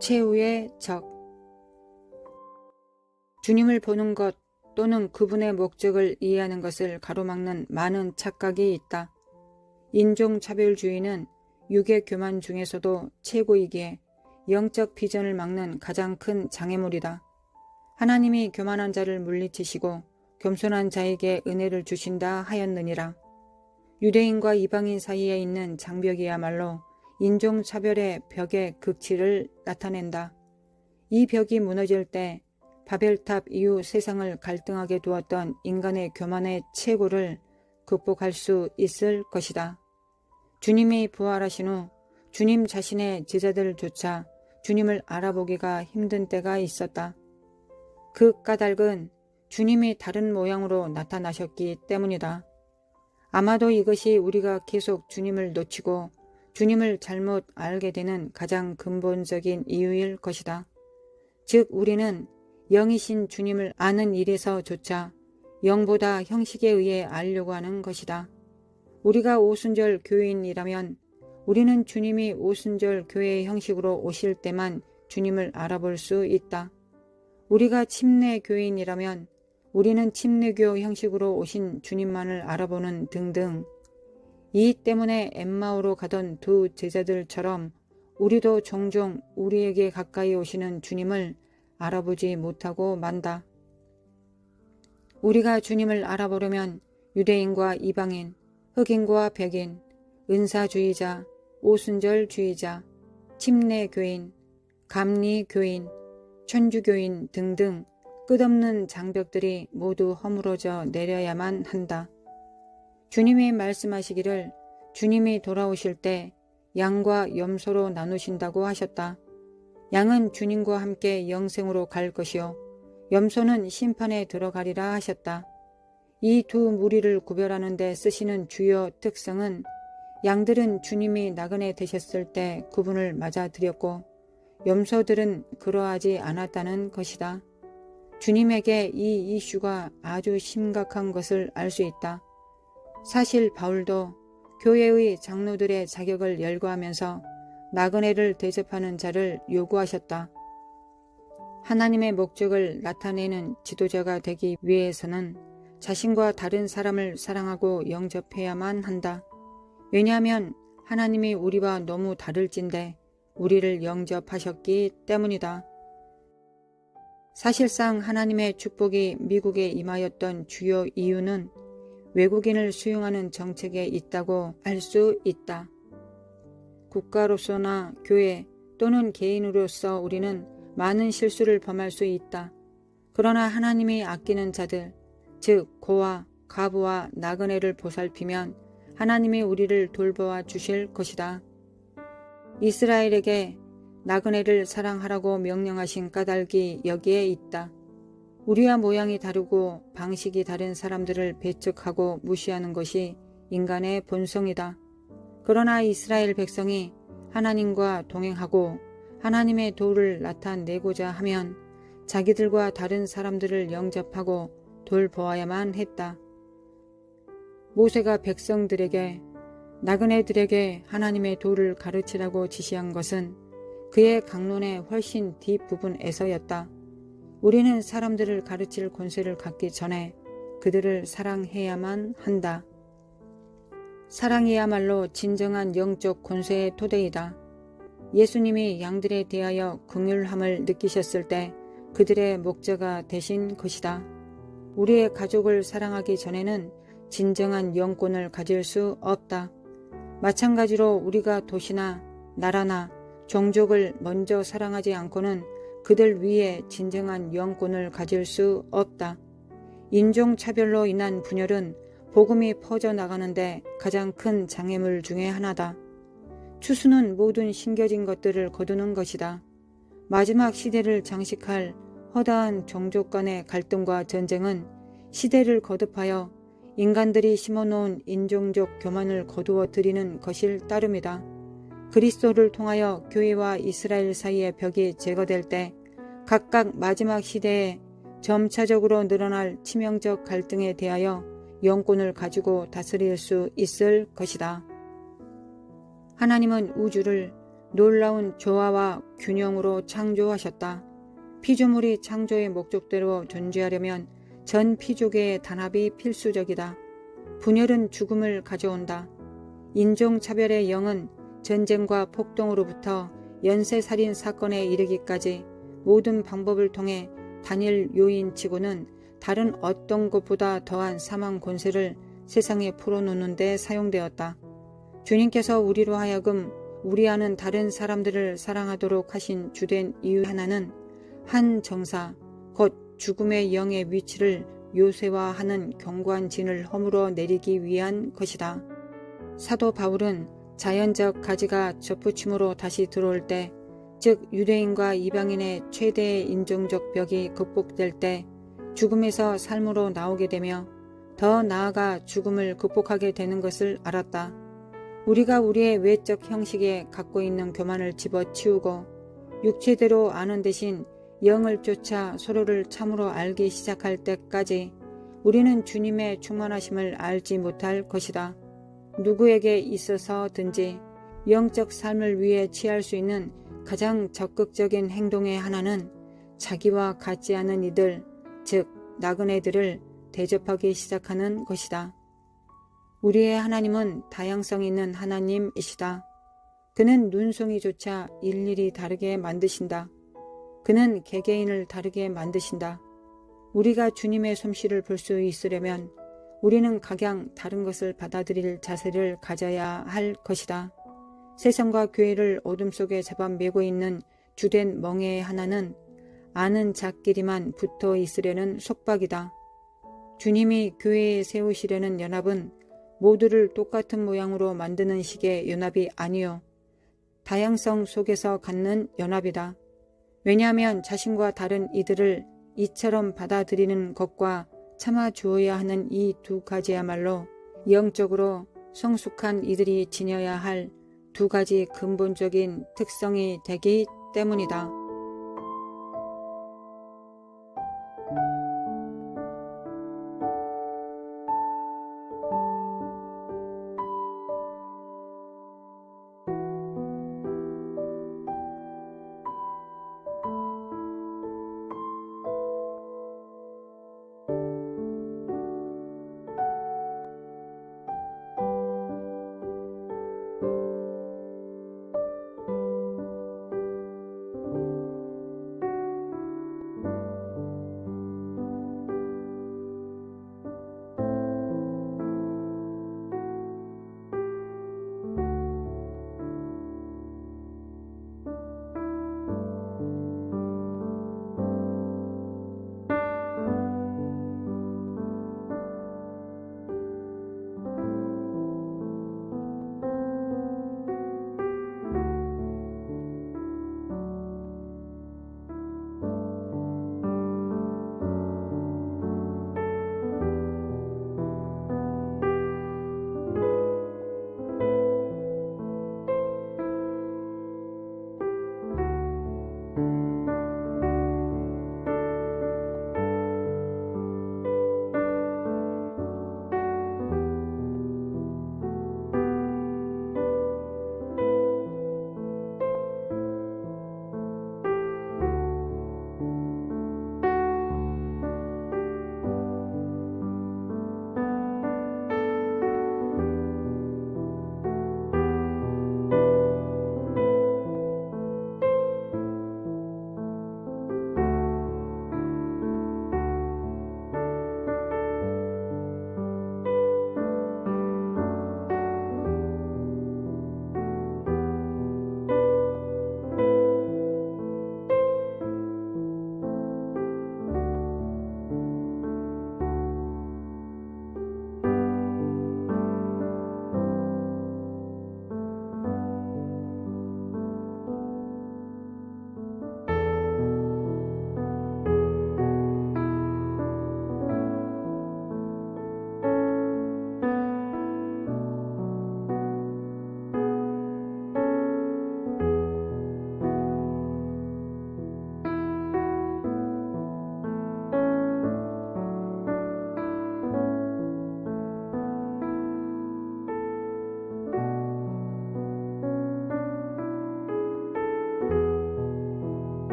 최후의 적. 주님을 보는 것 또는 그분의 목적을 이해하는 것을 가로막는 많은 착각이 있다. 인종차별주의는 유괴교만 중에서도 최고이기에 영적 비전을 막는 가장 큰 장애물이다. 하나님이 교만한 자를 물리치시고 겸손한 자에게 은혜를 주신다 하였느니라. 유대인과 이방인 사이에 있는 장벽이야말로 인종차별의 벽의 극치를 나타낸다. 이 벽이 무너질 때 바벨탑 이후 세상을 갈등하게 두었던 인간의 교만의 최고를 극복할 수 있을 것이다. 주님이 부활하신 후 주님 자신의 제자들조차 주님을 알아보기가 힘든 때가 있었다. 그 까닭은 주님이 다른 모양으로 나타나셨기 때문이다. 아마도 이것이 우리가 계속 주님을 놓치고 주님을 잘못 알게 되는 가장 근본적인 이유일 것이다. 즉 우리는 영이신 주님을 아는 일에서조차 영보다 형식에 의해 알려고 하는 것이다. 우리가 오순절 교회인이라면 우리는 주님이 오순절 교회의 형식으로 오실 때만 주님을 알아볼 수 있다. 우리가 침례 교회인이라면 우리는 침례교 형식으로 오신 주님만을 알아보는 등등. 이 때문에 엠마오로 가던 두 제자들처럼 우리도 종종 우리에게 가까이 오시는 주님을 알아보지 못하고 만다. 우리가 주님을 알아보려면 유대인과 이방인, 흑인과 백인, 은사주의자, 오순절주의자, 침례교인, 감리교인, 천주교인 등등 끝없는 장벽들이 모두 허물어져 내려야만 한다. 주님이 말씀하시기를 주님이 돌아오실 때 양과 염소로 나누신다고 하셨다. 양은 주님과 함께 영생으로 갈 것이요 염소는 심판에 들어가리라 하셨다. 이 두 무리를 구별하는 데 쓰시는 주요 특성은 양들은 주님이 나그네 되셨을 때 구분을 맞아들였고 염소들은 그러하지 않았다는 것이다. 주님에게 이 이슈가 아주 심각한 것을 알 수 있다. 사실 바울도 교회의 장로들의 자격을 열거하면서 나그네를 대접하는 자를 요구하셨다. 하나님의 목적을 나타내는 지도자가 되기 위해서는 자신과 다른 사람을 사랑하고 영접해야만 한다. 왜냐하면 하나님이 우리와 너무 다를진데 우리를 영접하셨기 때문이다. 사실상 하나님의 축복이 미국에 임하였던 주요 이유는 외국인을 수용하는 정책에 있다고 할 수 있다. 국가로서나 교회 또는 개인으로서 우리는 많은 실수를 범할 수 있다. 그러나 하나님이 아끼는 자들, 즉 고아, 과부와 나그네를 보살피면 하나님이 우리를 돌보아 주실 것이다. 이스라엘에게 나그네를 사랑하라고 명령하신 까닭이 여기에 있다. 우리와 모양이 다르고 방식이 다른 사람들을 배척하고 무시하는 것이 인간의 본성이다. 그러나 이스라엘 백성이 하나님과 동행하고 하나님의 도를 나타내고자 하면 자기들과 다른 사람들을 영접하고 돌보아야만 했다. 모세가 백성들에게 나그네들에게 하나님의 도를 가르치라고 지시한 것은 그의 강론의 훨씬 뒷부분에서였다. 우리는 사람들을 가르칠 권세를 갖기 전에 그들을 사랑해야만 한다. 사랑이야말로 진정한 영적 권세의 토대이다. 예수님이 양들에 대하여 긍휼함을 느끼셨을 때 그들의 목자가 되신 것이다. 우리의 가족을 사랑하기 전에는 진정한 영권을 가질 수 없다. 마찬가지로 우리가 도시나 나라나 종족을 먼저 사랑하지 않고는 그들 위에 진정한 영권을 가질 수 없다. 인종차별로 인한 분열은 복음이 퍼져나가는데 가장 큰 장애물 중에 하나다. 추수는 모든 심겨진 것들을 거두는 것이다. 마지막 시대를 장식할 허다한 종족 간의 갈등과 전쟁은 시대를 거듭하여 인간들이 심어놓은 인종적 교만을 거두어 들이는 것일 따름이다. 그리스도를 통하여 교회와 이스라엘 사이의 벽이 제거될 때 각각 마지막 시대에 점차적으로 늘어날 치명적 갈등에 대하여 영권을 가지고 다스릴 수 있을 것이다. 하나님은 우주를 놀라운 조화와 균형으로 창조하셨다. 피조물이 창조의 목적대로 존재하려면 전 피조계의 단합이 필수적이다. 분열은 죽음을 가져온다. 인종차별의 영은 전쟁과 폭동으로부터 연쇄살인 사건에 이르기까지 모든 방법을 통해 단일 요인치고는 다른 어떤 것보다 더한 사망 권세를 세상에 풀어놓는 데 사용되었다. 주님께서 우리로 하여금 우리와는 다른 사람들을 사랑하도록 하신 주된 이유 하나는 한 정사, 곧 죽음의 영의 위치를 요새화하는 견고한 진을 허물어 내리기 위한 것이다. 사도 바울은 자연적 가지가 접붙임으로 다시 들어올 때, 즉 유대인과 이방인의 최대의 인종적 벽이 극복될 때 죽음에서 삶으로 나오게 되며 더 나아가 죽음을 극복하게 되는 것을 알았다. 우리가 우리의 외적 형식에 갖고 있는 교만을 집어치우고 육체대로 아는 대신 영을 쫓아 서로를 참으로 알기 시작할 때까지 우리는 주님의 충만하심을 알지 못할 것이다. 누구에게 있어서든지 영적 삶을 위해 취할 수 있는 가장 적극적인 행동의 하나는 자기와 같지 않은 이들, 즉 나그네들을 대접하기 시작하는 것이다. 우리의 하나님은 다양성 있는 하나님이시다. 그는 눈송이조차 일일이 다르게 만드신다. 그는 개개인을 다르게 만드신다. 우리가 주님의 솜씨를 볼 수 있으려면 우리는 각양 다른 것을 받아들일 자세를 가져야 할 것이다. 세상과 교회를 어둠 속에 잡아매고 있는 주된 멍에의 하나는 아는 자끼리만 붙어 있으려는 속박이다. 주님이 교회에 세우시려는 연합은 모두를 똑같은 모양으로 만드는 식의 연합이 아니요, 다양성 속에서 갖는 연합이다. 왜냐하면 자신과 다른 이들을 이처럼 받아들이는 것과 참아주어야 하는 이 두 가지야말로 영적으로 성숙한 이들이 지녀야 할 두 가지 근본적인 특성이 되기 때문이다.